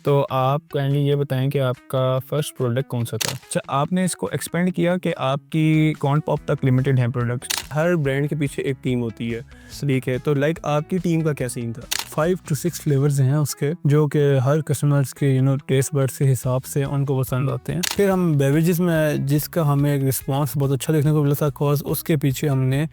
तो आप काइंडली ये बताएँ कि आपका फर्स्ट प्रोडक्ट कौन-सा था? अच्छा, आपने इसको एक्सपेंड किया कि आपकी कौन पॉप तक लिमिटेड हैं प्रोडक्ट्स? हर ब्रांड के पीछे एक टीम होती है, ठीक है। तो लाइक आपकी टीम का क्या सीन था? 5 to 6 फ्लेवर्स हैं उसके, जो कि हर कस्टमर्स के टेस्ट बड्स के हिसाब से उनको पसंद आते हैं। फिर हम बेवरेजेस में जिसका हमें एक रिस्पांस बहुत अच्छा देखने को मिला था, कॉज उसके पीछे हमने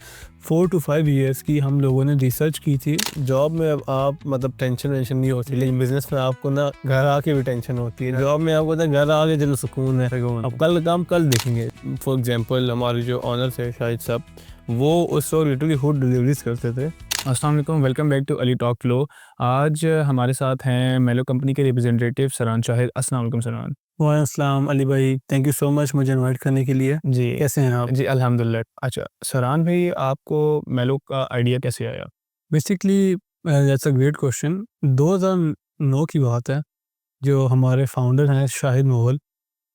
4 to 5 ईयर्स की हम लोगों ने रिसर्च की थी। जॉब में अब आप मतलब टेंशन नहीं होती, लेकिन बिजनेस में आपको ना घर आके भी टेंशन होती है। जॉब में आपको ना घर आके चलो सुकून है, अब कल काम कल देखेंगे। फॉर एग्जांपल हमारे जो ऑनर थे शाहिद साहब, वो उस वक्त लिटरली फूड डिलीवरीज करते थे। अस्सलाम वालेकुम, welcome back to Ali talk flow. आज हमारे साथ हैं मेलो कंपनी के रिप्रेजेंटेटिव सरान शाहिद। अस्सलाम वालेकुम सरान। वालेकुम अस्सलाम अली भाई, थैंक यू सो मच मुझे इनवाइट करने के लिए। जी, कैसे हैं आप? जी अल्हम्दुलिल्लाह। अच्छा सरान भाई, आपको मेलो का आइडिया कैसे आया? Basically that's a great question. 2009 की बात है। जो हमारे फाउंडर हैं शाहिद मोहल,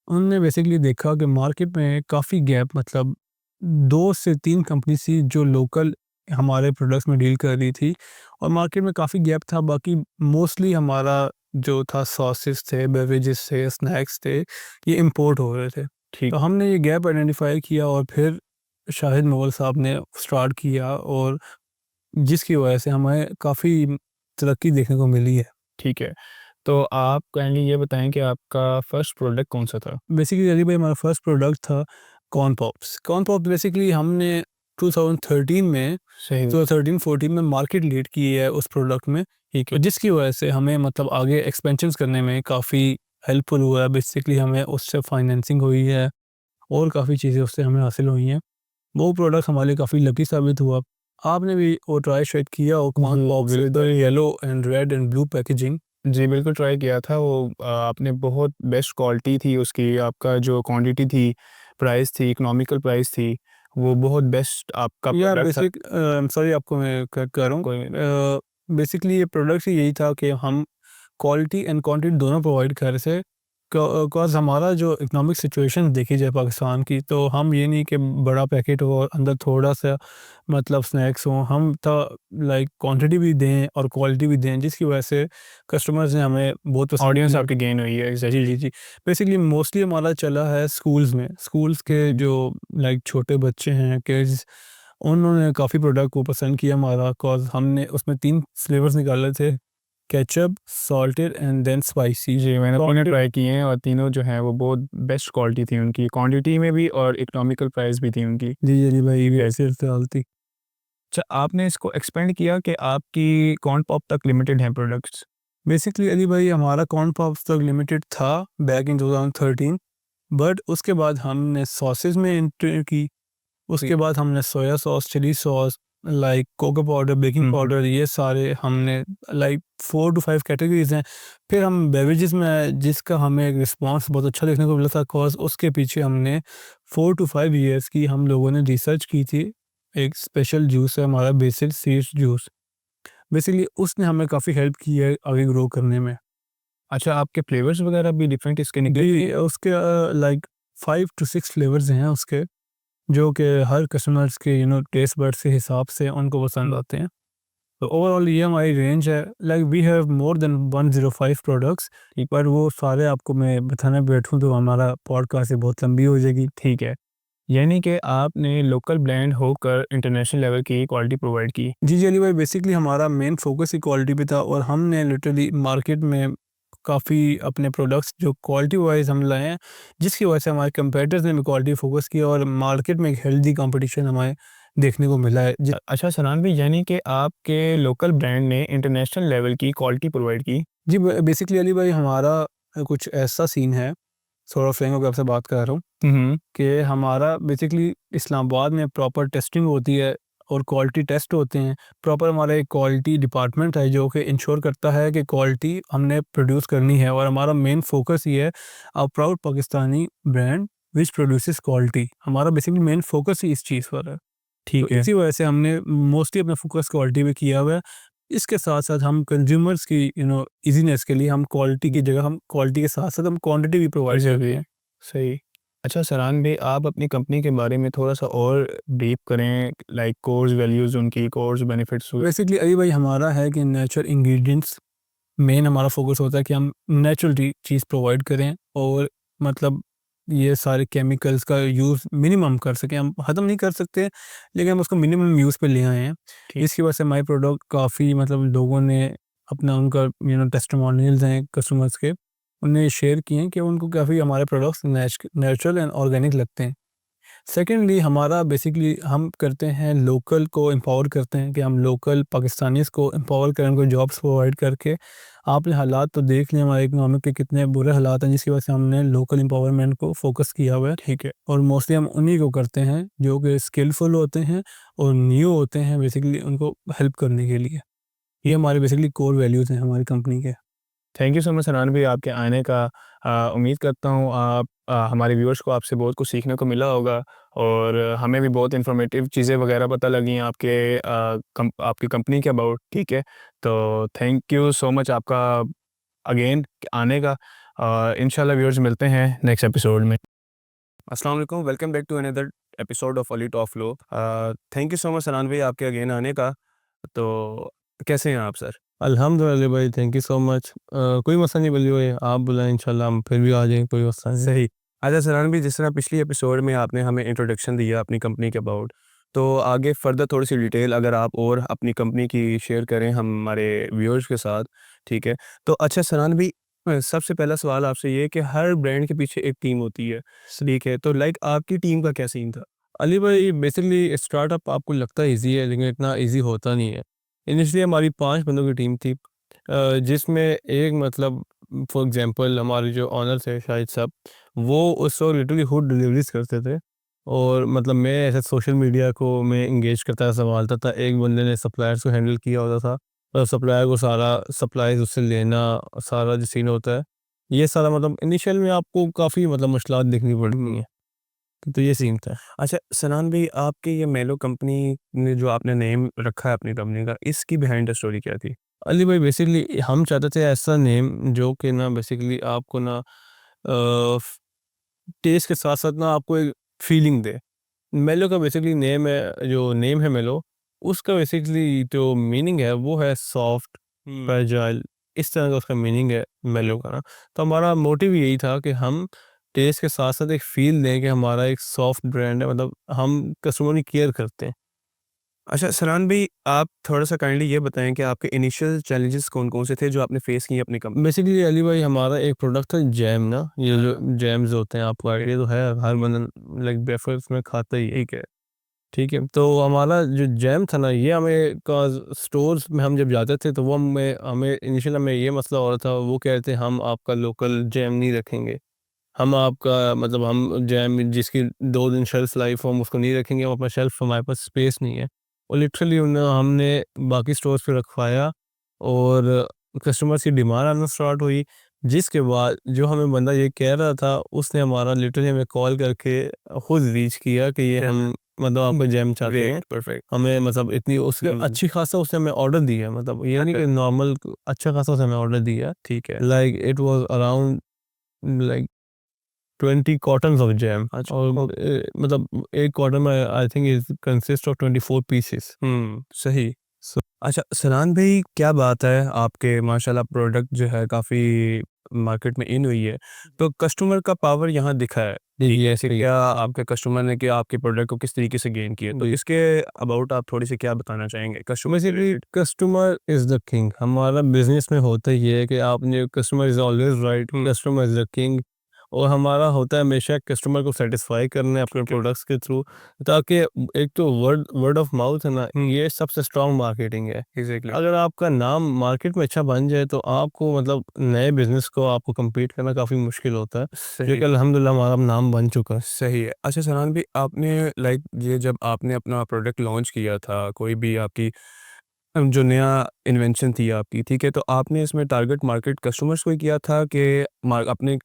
उन्होंने बेसिकली देखा कि मार्केट में काफ़ी गैप, मतलब 2 से 3 कंपनी थी जो लोकल हमारे प्रोडक्ट्स में डील कर रही थी, और मार्केट में काफ़ी गैप था। बाकी मोस्टली हमारा जो था सॉसेस थे, बेवरेजेस थे, स्नैक्स थे, ये इंपोर्ट हो रहे थे। ठीक। तो हमने ये गैप आइडेंटिफाई किया और फिर शाहिद मोहल साहब ने स्टार्ट किया, और जिसकी वजह से हमें काफ़ी तरक्की देखने को मिली है। ठीक है। तो आप काइंडली ये बताएँ कि आपका फर्स्ट प्रोडक्ट कौन-सा था? बेसिकली अली भाई, हमारा फर्स्ट प्रोडक्ट था corn pops. Corn pop basically हमने 2013 में सही। 2013-14 में मार्केट लीड की है उस प्रोडक्ट में, ठीक तो है। जिसकी वजह से हमें मतलब आगे एक्सपेंशंस करने में काफ़ी हेल्पफुल हुआ है। बेसिकली हमें उससे फाइनेंसिंग हुई है और काफ़ी चीज़ें उससे हमें हासिल हुई हैं। वो प्रोडक्ट हमारे लिए काफ़ी लकी साबित हुआ। आपने भी वो ट्राई शायद किया हो कॉर्न जी, पॉप्स विद बिल्कुल। Yellow and red and blue packaging? जी, बिल्कुल ट्राई किया था वो। आपने बहुत बेस्ट क्वालिटी थी उसकी, आपका जो क्वांटिटी थी, प्राइस थी, इकोनॉमिकल प्राइस थी, वो बहुत बेस्ट आपका या प्रोडक्ट था। बेसिक सॉरी आपको मैं कट कर रहा कोई हूँ। बेसिकली ये प्रोडक्ट यही था कि हम क्वालिटी एंड क्वांटिटी दोनों प्रोवाइड कर रहे थे। कॉज हमारा जो इकोनॉमिक सिचुएशन देखी जाए पाकिस्तान की, तो हम ये नहीं कि बड़ा पैकेट हो और अंदर थोड़ा सा मतलब स्नैक्स हो, हम तो लाइक क्वांटिटी भी दें और क्वालिटी भी दें, जिसकी वजह से कस्टमर्स ने हमें बहुत पसंद ऑडियंस किया। आपकी गेन हुई है, जी एग्ज़ैक्टली। जी जी। बेसिकली मोस्टली हमारा चला है स्कूल्स में, स्कूल्स के जो लाइक छोटे बच्चे हैं, किड्स, उन्होंने काफ़ी प्रोडक्ट को पसंद किया हमारा, कॉज हमने उसमें 3 फ्लेवर्स निकाले थे, ketchup, salted and then spicy. जी, मैंने तीनों सॉल्टेड, ट्राई किए हैं और तीनों जो हैं वो बहुत बेस्ट क्वालिटी थी उनकी, क्वांटिटी में भी और इकोनॉमिकल प्राइस भी थी उनकी। जी जी भाई, ये ऐसे डालती। अच्छा, आपने इसको एक्सपेंड किया कि आपकी कौन पॉप तक लिमिटेड हैं प्रोडक्ट्स? बेसिकली अली भाई, हमारा कॉर्न पॉप्स तक लिमिटेड था बैक इन 2013, बट उसके बाद हमने सॉसेज में एंटर की। ठीक। उसके बाद हमने soya sauce, chilli sauce, like cocoa powder, baking powder, ये सारे हमने लाइक 4 to 5 कैटेगरीज हैं। फिर हम बेवरेजेस में जिसका हमें एक रिस्पांस बहुत अच्छा देखने को मिला था, कॉज उसके पीछे हमने 4 to 5 ईयर्स की हम लोगों ने रिसर्च की थी। एक स्पेशल जूस है हमारा, बेसिल सीड्स जूस। बेसिकली उसने हमें काफ़ी हेल्प की है आगे ग्रो करने में। अच्छा, आपके फ्लेवर्स वगैरह भी डिफरेंट इसके निकले? जी, उसके लाइक 5 to 6 फ्लेवर्स हैं उसके, जो कि हर कस्टमर्स के टेस्ट बड्स के हिसाब से उनको पसंद आते हैं। तो ओवरऑल ये हमारी रेंज है। Like we have more than 105 products, पर वो सारे आपको मैं बताने बैठूं तो हमारा पॉडकास्ट से बहुत लंबी हो जाएगी। ठीक है। यानी कि आपने लोकल ब्रांड होकर इंटरनेशनल लेवल की क्वालिटी प्रोवाइड की। जी जी अली भाई, बेसिकली हमारा मेन फोकस ही क्वालिटी पे था, और हमने लिटरली मार्केट में काफ़ी अपने प्रोडक्ट्स जो क्वालिटी वाइज हम लाए हैं, जिसकी वजह से हमारे कंपेटिटर्स ने भी क्वालिटी फोकस किया, और मार्केट में एक हेल्दी कंपटीशन हमें देखने को मिला है। अच्छा सनान भी, यानी कि आपके लोकल ब्रांड ने इंटरनेशनल लेवल की क्वालिटी प्रोवाइड की। जी बेसिकली अली भाई, हमारा कुछ ऐसा सीन है, थोड़ा फ्रेंक होकर आपसे बात कर रहा हूँ, हम्म। कि हमारा बेसिकली इस्लामाबाद में प्रॉपर टेस्टिंग होती है और क्वालिटी टेस्ट होते हैं। प्रॉपर हमारा एक क्वालिटी डिपार्टमेंट है जो कि इंश्योर करता है कि क्वालिटी हमने प्रोड्यूस करनी है, और हमारा मेन फोकस ये है, a proud Pakistani brand which produces quality. हमारा बेसिकली मेन फोकस ही इस चीज़ पर है। तो ठीक है। इसी वजह से हमने मोस्टली अपना फोकस क्वालिटी पे किया हुआ है। इसके साथ साथ हम कंज्यूमर्स की इजीनेस के लिए हम क्वालिटी की जगह, हम क्वालिटी के साथ साथ हम क्वांटिटी भी प्रोवाइड ज़रूरी करते है। हैं। सही। अच्छा सरान भाई, आप अपनी कंपनी के बारे में थोड़ा-सा और ब्रीफ करें, लाइक कोर्स वैल्यूज़ उनकी, कोर्स बेनिफिट्स। बेसिकली अभी भाई, हमारा है कि नेचुरल इंग्रेडिएंट्स मेन हमारा फोकस होता है कि हम नेचुरल चीज़ प्रोवाइड करें और मतलब ये सारे केमिकल्स का यूज़ मिनिमम कर सकें। हम ख़त्म नहीं कर सकते लेकिन हम उसको मिनिमम यूज़ पे ले आए हैं। इसकी वजह से माई प्रोडक्ट काफ़ी मतलब लोगों ने अपना उनका टेस्टिमोनियल्स हैं कस्टमर्स के, उन्हें शेयर किए हैं कि उनको काफ़ी हमारे प्रोडक्ट्स नेचुरल एंड ऑर्गेनिक लगते हैं। सेकेंडली हमारा बेसिकली हम करते हैं लोकल को एम्पावर करते हैं कि हम लोकल पाकिस्तानीज़ को एम्पावर करें, उनको जॉब्स प्रोवाइड करके। आपने हालात तो देख लिए हमारे इकोनॉमिक के कितने बुरे हालात हैं, जिसकी वजह से हमने लोकल एम्पावरमेंट को फोकस किया हुआ है। ठीक है। और मोस्टली हम उन्हीं को करते हैं जो कि स्किलफुल होते हैं और न्यू होते हैं बेसिकली उनको हेल्प करने के लिए। ये हमारे बेसिकली कोर वैल्यूज़ हैं हमारी कंपनी के। Thank you so much Sanan भाई आपके आने का। उम्मीद करता हूँ आप हमारे व्यूअर्स को आपसे बहुत कुछ सीखने को मिला होगा और हमें भी बहुत इन्फॉर्मेटिव चीज़ें वगैरह पता लगी हैं आपकी कंपनी के अबाउट। ठीक है, तो थैंक यू सो मच आपका अगेन आने का। इंशाल्लाह व्यूअर्स मिलते हैं नेक्स्ट एपिसोड में। अस्सलाम वालेकुम, welcome back to another episode of Ali talk flow. Thank you so much Sanan भाई आपके अगेन आने का। तो कैसे हैं आप सर? अल्हम्दुलिल्लाह भाई, थैंक यू सो मच। कोई मसला नहीं बल्ली भाई, आप बुलाएं इंशाल्लाह हम फिर भी आ जाएंगे, कोई मसला नहीं। सही। अच्छा सरान भी, जिस तरह पिछली एपिसोड में आपने हमें इंट्रोडक्शन दिया अपनी कंपनी के अबाउट, तो आगे फर्दर थोड़ी सी डिटेल अगर आप और अपनी कंपनी की शेयर करें हमारे व्यूअर्स के साथ। ठीक है, तो अच्छा सरान भी, सबसे पहला सवाल आपसे ये है कि हर ब्रांड के पीछे एक टीम होती है। ठीक है, तो लाइक आपकी टीम का क्या सीन था? अली भाई बेसिकली स्टार्टअप आपको लगता है इजी है, लेकिन इतना इजी होता नहीं है। इनिशियली हमारी 5 बंदों की टीम थी, जिसमें एक मतलब फॉर एग्जांपल हमारे जो ऑनर थे शाहिद साहब, वो उस वक्त लिटरली खुद डिलीवरीज करते थे। और मतलब मैं ऐसे सोशल मीडिया को मैं इंगेज करता संभालता था। एक बंदे ने सप्लायर्स को हैंडल किया होता था, और सप्लायर को सारा सप्लाईज उससे लेना, सारा जो सीन होता है, ये सारा मतलब इनिशियल में आपको काफ़ी मतलब मुश्किलात देखनी पड़ती हैं। तो ये सीन था। अच्छा सनान भाई, आपकी ये मेलो कंपनी ने जो आपने नेम रखा है अपनी कंपनी का, इसकी बिहाइंड द स्टोरी क्या थी? अली भाई बेसिकली हम चाहते थे ऐसा नेम जो कि ना बेसिकली आपको ना टेस्ट के साथ साथ ना आपको एक फीलिंग दे। मेलो का बेसिकली नेम है, जो नेम है मेलो, उसका बेसिकली जो मीनिंग है वो है सॉफ्ट, फ्रेजाइल, इस तरह का उसका मीनिंग है मेलो का ना। तो हमारा मोटिव यही था कि हम टेस्ट के साथ साथ एक फील दें कि हमारा एक सॉफ्ट ब्रांड है, मतलब हम कस्टमर की केयर करते हैं। अच्छा सनान भाई, आप थोड़ा-सा काइंडली ये बताएँ कि आपके इनिशियल चैलेंजेस कौन-कौन से थे जो आपने फेस किए अपनी कंपनी? बेसिकली अली भाई हमारा एक प्रोडक्ट था जैम ना, ये जो हाँ। जैम्स होते हैं आपको आइडिया तो है, हर बंदा लाइक ब्रेकफास्ट में खाता ही है। ठीक है। ठीक है, तो हमारा जो जैम था ना, ये हमें का स्टोर्स में हम जब जाते थे तो वो हमें हमें इनिशियल हमें ये मसला हो रहा था, वो कह रहे थे हम आपका लोकल जैम नहीं रखेंगे, हम आपका मतलब हम जैम जिसकी 2 दिन शेल्फ लाइफ हो हम उसको नहीं रखेंगे, हम अपना शेल्फ हमारे पास स्पेस नहीं है। और लिटरली उन्हें हमने बाकी स्टोर्स पे रखवाया, और कस्टमर्स की डिमांड आना स्टार्ट हुई, जिसके बाद जो हमें बंदा ये कह रहा था उसने हमारा लिटरली हमें कॉल करके खुद रीच किया कि ये हम मतलब आपका जैम चाहते हैं। Great, perfect. हमें मतलब इतनी उसके अच्छी खासा उसने हमें ऑर्डर दिया, मतलब ये नहीं कि नॉर्मल, अच्छा खासा उसने हमें ऑर्डर दिया। ठीक है। Like it was around like 20 cottons of jam, अच्छा, और मतलब एक कॉटन में I think is consist of 24 pieces. सही। अच्छा सनान भाई, क्या बात है, आपके माशाल्लाह प्रोडक्ट जो है काफ़ी मार्केट में इन हुई है, तो कस्टमर का पावर यहाँ दिखा है। ठीक है, यस, क्या आपके कस्टमर ने कि आपके प्रोडक्ट को किस तरीके से गेन किया, तो इसके अबाउट आप थोड़ी सी क्या बताना चाहेंगे कस्टमर से basically related? Customer is the king. हमारा बिजनेस में होता ही है कि आपने customer is always right, customer is the king. और हमारा होता है हमेशा कस्टमर को सेटिस्फाई करना है अपने प्रोडक्ट्स के थ्रू, ताकि एक तो वर्ड वर्ड ऑफ माउथ है ना, ये सबसे स्ट्रॉन्ग मार्केटिंग है। एग्जैक्टली। अगर आपका नाम मार्केट में अच्छा बन जाए तो आपको मतलब नए बिजनेस को आपको compete करना काफ़ी मुश्किल होता है, जो सही। कि अल्हम्दुलिल्लाह हमारा नाम बन चुका है। सही है। अच्छा सनान भाई, आपने लाइक ये जब आपने अपना प्रोडक्ट लॉन्च किया था, कोई भी आपकी जो नया इन्वेंशन थी आपकी, ठीक है, तो आपने इसमें टारगेट मार्केट कस्टमर्स को ही किया था कि अपने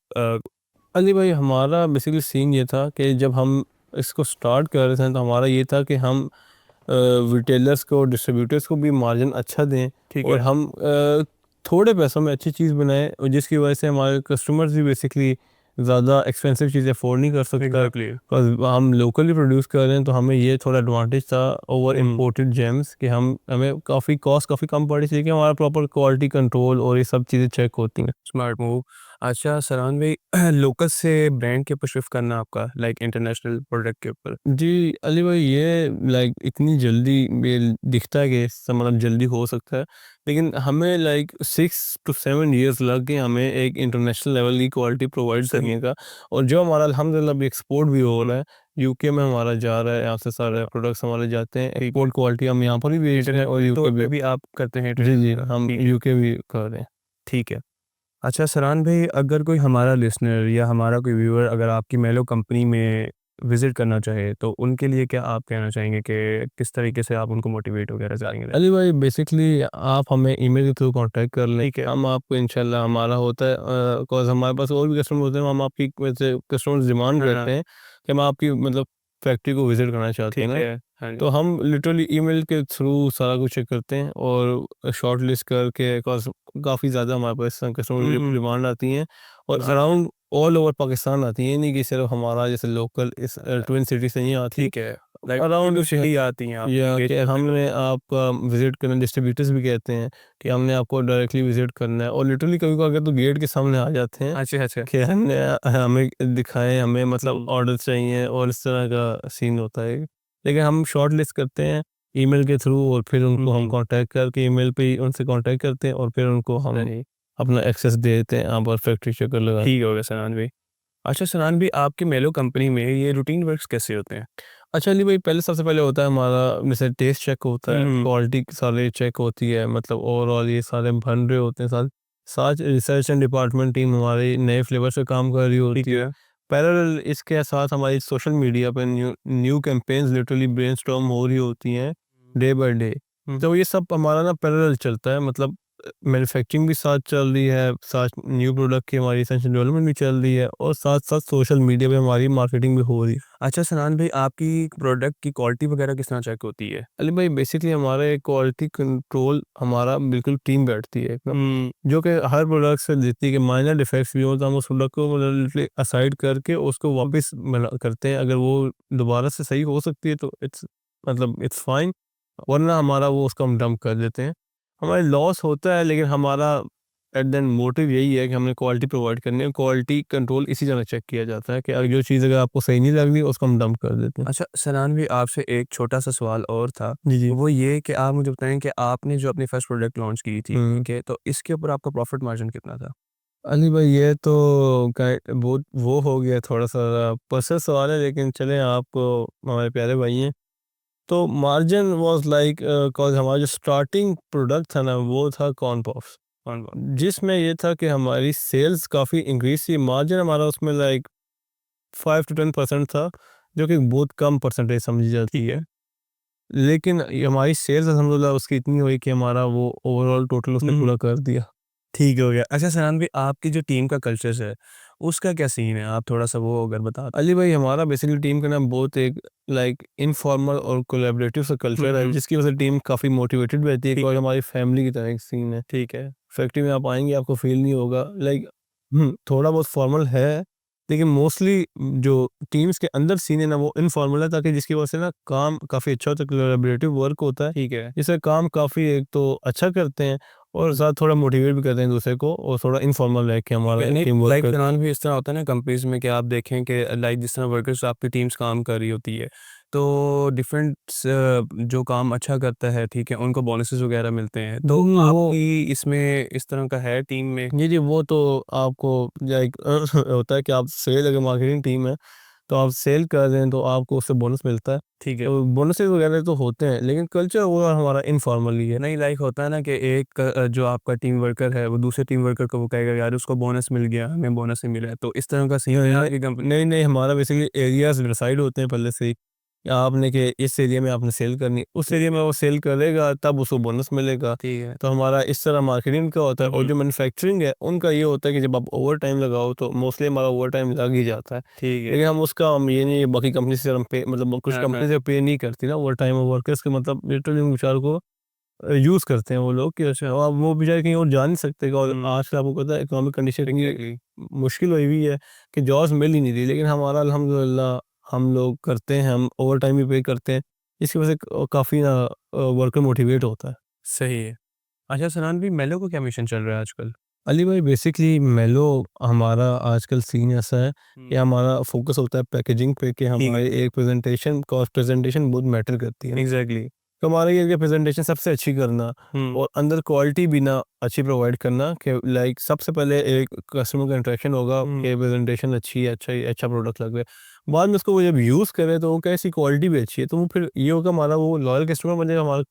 अली भाई हमारा बेसिकली सीन ये था कि जब हम इसको स्टार्ट कर रहे थे तो हमारा ये था कि हम रिटेलर्स को, डिस्ट्रीब्यूटर्स को भी मार्जिन अच्छा दें, ठीक और है। हम थोड़े पैसों में अच्छी चीज़ बनाएं, और जिसकी वजह से हमारे कस्टमर्स भी बेसिकली ज़्यादा एक्सपेंसिव चीज़ें अफोर्ड नहीं कर सकता। एग्जैक्टली। बिकॉज हम लोकली प्रोड्यूस कर रहे हैं तो हमें ये थोड़ा एडवांटेज था ओवर इम्पोर्टेड जेम्स कि हमें काफ़ी कॉस्ट काफ़ी कम पड़ी थी, लेकिन हमारा प्रॉपर क्वालिटी कंट्रोल और ये सब चीज़ें चेक होती हैं। Smart move. अच्छा सरान भाई, लोकल से ब्रांड के ऊपर शिफ्ट करना आपका लाइक इंटरनेशनल प्रोडक्ट के ऊपर। जी, अली भाई, ये लाइक इतनी जल्दी ये दिखता है कि इससे मतलब जल्दी हो सकता है, लेकिन हमें लाइक 6 to 7 ईयर्स लग गए हमें एक इंटरनेशनल लेवल की क्वालिटी प्रोवाइड करने का। और जो हमारा अल्हम्दुलिल्लाह अभी एक्सपोर्ट भी हो रहा है, यूके में हमारा जा रहा है, यहाँ से सारे प्रोडक्ट्स हमारे जाते हैं, एक्सपोर्ट क्वालिटी हम यहाँ पर भी बेच रहे हैं और तो यूके भी। भी आप करते हैं? जी जी, हम ठीक है। यूके भी कर रहे हैं। ठीक है। अच्छा सरान भाई, अगर कोई हमारा लिसनर या हमारा कोई व्यूअर अगर आपकी मेलो कंपनी में विज़िट करना चाहे, तो उनके लिए क्या आप कहना चाहेंगे कि किस तरीके से आप उनको मोटिवेट वगैरह करेंगे? अली भाई, बेसिकली आप हमें ईमेल के थ्रू कांटेक्ट कर लें, ठीक है। हम आपको इंशाल्लाह, हमारा होता है बिकॉज़ हमारे पास और भी कस्टमर होते हैं, हम आपकी वैसे कस्टमर्स डिमांड हाँ, करते हैं कि हम आपकी मतलब फैक्ट्री को विज़िट करना चाहते हैं ठीक ना, है। हाँ जी। तो हम लिटरली ईमेल के थ्रू सारा कुछ चेक करते हैं और शॉर्ट लिस्ट करके, बिकॉज़ काफ़ी ज़्यादा हमारे पास कस्टमर डिमांड आती हैं और अराउंड ऑल ओवर पाकिस्तान आती हैं, ये नहीं कि सिर्फ हमारा जैसे लोकल इस ट्विन सिटी से ही आती ठीक है। लाइक अराउंड शहर ही आती हैं आप या बेच कि करते हो। हमने आपका विज़िट करना, डिस्ट्रीब्यूटर्स भी कहते हैं कि हमने आपको डायरेक्टली विज़िट करना है, और लिटरली कभी-कभार तो गेट के सामने आ जाते हैं अच्छा, अच्छा। कि हमने हमें दिखाएँ, हमें मतलब ऑर्डर चाहिए और इस तरह का सीन होता है। लेकिन हम शॉर्ट लिस्ट करते हैं ईमेल के थ्रू और फिर उनको हम कॉन्टैक्ट करके ईमेल पे ही उनसे कॉन्टैक्ट करते हैं और फिर उनको हाँ हम जी। अपना एक्सेस दे देते हैं, यहाँ पर फैक्ट्री चक्कर लगा। ठीक हो गया सनान भाई। अच्छा सनान भाई, आपकी मेलो कंपनी में ये रूटीन वर्क्स कैसे होते हैं? अच्छा अली भाई, पहले सबसे पहले होता है हमारा जैसे टेस्ट चेक होता है, क्वालिटी सारे चेक होती है, मतलब ओवरऑल ये सारे बन रहे होते हैं साथ साथ रिसर्च एंड डिपार्टमेंट टीम हमारी नए फ्लेवर पे काम कर रही ठीक होती है। है। पैरेलल इसके साथ हमारी सोशल मीडिया पे new new campaigns literally brainstorm हो रही होती हैं डे बाय डे। तो ये सब हमारा ना पैरेलल चलता है, मतलब मैन्युफैक्चरिंग भी साथ चल रही है, साथ न्यू प्रोडक्ट की हमारी रिसर्च एंड डेवलपमेंट भी चल रही है और साथ साथ सोशल मीडिया पे हमारी मार्केटिंग भी हो रही है। अच्छा सनान भाई, आपकी प्रोडक्ट की क्वालिटी वगैरह किस तरह चेक होती है? अली भाई, बेसिकली हमारा एक क्वालिटी कंट्रोल हमारा बिल्कुल टीम बैठती है एकदम, जो कि हर प्रोडक्ट से देखती है कि माइनर डिफेक्ट्स भी हो तो हम उस प्रोडक्ट को मतलब असाइड करके उसको वापस बना करते हैं, अगर वो दोबारा से सही हो सकती है तो इट्स मतलब इट्स फाइन, वरना हमारा वो उसको हम डंप कर देते हैं। हमारे लॉस होता है, लेकिन हमारा एट द एंड मोटिव यही है कि हमने क्वालिटी प्रोवाइड करनी है, क्वालिटी कंट्रोल इसी तरह चेक किया जाता है कि अगर जो चीज़ अगर आपको सही नहीं लग रही उसको हम डंप कर देते हैं। अच्छा सनान भाई, आपसे एक छोटा-सा सवाल और था, जी जी। वो ये कि आप मुझे बताएँ कि आपने जो अपनी फर्स्ट प्रोडक्ट लॉन्च की थी, हम्म। ठीक है, तो इसके ऊपर आपका प्रॉफिट मार्जिन कितना था? अली भाई, ये तो बहुत वो हो गया, थोड़ा सा पर्सनल सवाल है, लेकिन चलें, आपको हमारे प्यारे भाई हैं तो मार्जिन वाज लाइक कॉज हमारा जो स्टार्टिंग प्रोडक्ट था ना वो था कॉर्न पॉप्स, कौन-कौन? जिसमें ये था कि हमारी सेल्स काफ़ी इंक्रीज थी, मार्जिन हमारा उसमें लाइक 5 to 10% था, जो कि बहुत कम परसेंटेज समझी जाती है, लेकिन ये हमारी सेल्स अल्हम्दुलिल्लाह उसकी इतनी हुई कि हमारा वो ओवरऑल टोटल उसने पूरा कर दिया। ठीक हो गया। अच्छा सनान भाई, आपकी जो टीम का कल्चर है, उसका क्या सीन है? आप थोड़ा-सा वो अगर बता दें। अली भाई, हमारा बेसिकली टीम का ना बहुत एक लाइक इनफॉर्मल और कोलैबोरेटिव सा कल्चर है, जिसकी वजह से टीम काफ़ी मोटिवेटेड रहती है, और हमारी फैमिली की तरह एक सीन है। ठीक है। फैक्ट्री में आप आएंगे आपको फील नहीं होगा लाइक थोड़ा बहुत फॉर्मल है, लेकिन मोस्टली जो टीम्स के अंदर सीन है ना वो इनफॉर्मल है, ताकि जिसकी वजह से ना काम काफ़ी अच्छा होता है, कोलैबोरेटिव वर्क होता है, ठीक है। जिससे काम काफ़ी एक तो अच्छा करते हैं और साथ थोड़ा मोटिवेट भी करते हैं दूसरे को, और थोड़ा इनफॉर्मल रह के हमारा नहीं, टीम वर्क लाइक कर। फ़िलहाल भी इस तरह होता है ना कंपनीज़ में कि आप देखें कि लाइक जिस तरह वर्कर्स आपकी टीम्स काम कर रही होती है, तो डिफरेंट जो काम अच्छा करता है, ठीक है, उनको बोनसेस वगैरह मिलते हैं। तो वो आपकी इसमें इस तरह का है टीम में? जी जी, वो तो आपको लाइक होता है कि आप सेल अगर मार्केटिंग टीम है तो आप सेल कर रहे हैं तो आपको उससे बोनस मिलता है, ठीक है। तो बोनसेस वगैरह तो होते हैं, लेकिन कल्चर वो हमारा इनफॉर्मल ही है। नहीं, लाइक होता है ना कि एक जो आपका टीम वर्कर है, वो दूसरे टीम वर्कर को वो कहेगा यार उसको बोनस मिल गया, हमें बोनस नहीं मिला है। तो इस तरह का सीन है आपकी कंपनी? नहीं नहीं, हमारा बेसिकली एरियाज डिसाइड होते हैं पहले से ही, आपने कि इस एरिया में आपने सेल करनी, उस एरिया में वो सेल करेगा तब उसको बोनस मिलेगा। ठीक है। तो हमारा इस तरह मार्केटिंग का होता है, और जो मैन्युफैक्चरिंग है उनका ये होता है कि जब आप ओवर टाइम लगाओ तो मोस्टली हमारा ओवर टाइम लग ही जाता है, ठीक है। लेकिन हम उसका हम ये नहीं, बाकी कंपनी से हम पे मतलब कुछ हाँ, हाँ। कंपनी से पे नहीं करती ना ओवर टाइम वर्कर्स के, मतलब लिटरली बेचारों को यूज़ करते हैं वो लोग कि अच्छा अब वो बेचारे कहीं और जा नहीं सकते और आजकल आपको पता है इकोनॉमिक कंडीशन इतनी मुश्किल हुई हुई है कि जॉब्स मिल ही नहीं रही, लेकिन हमारा अल्हम्दुलिल्लाह हम लोग करते हैं, हम ओवर टाइम भी पे करते हैं, इसकी वजह से काफ़ी ना वर्कर मोटिवेट होता है। सही है। अच्छा सनान भी मेलो को क्या मिशन चल रहा है आजकल? अली भाई बेसिकली मेलो हमारा आजकल सीन ऐसा है कि हमारा फोकस होता है पैकेजिंग पे कि हमारी एक प्रेजेंटेशन कॉस्ट प्रेजेंटेशन बहुत मैटर करती है। एग्ज़ैक्टली। तो हमारे ये प्रेजेंटेशन सबसे अच्छी करना और अंदर क्वालिटी भी ना अच्छी प्रोवाइड करना कि लाइक सबसे पहले एक कस्टमर का इंटरेक्शन होगा कि प्रेजेंटेशन अच्छी है, अच्छा प्रोडक्ट लग रहा है, बाद में उसको वो जब यूज़ करे तो वो कैसी क्वालिटी भी अच्छी है, तो वो फिर ये होगा हमारा वो लॉयल कस्टमर बन जाएगा, हमारा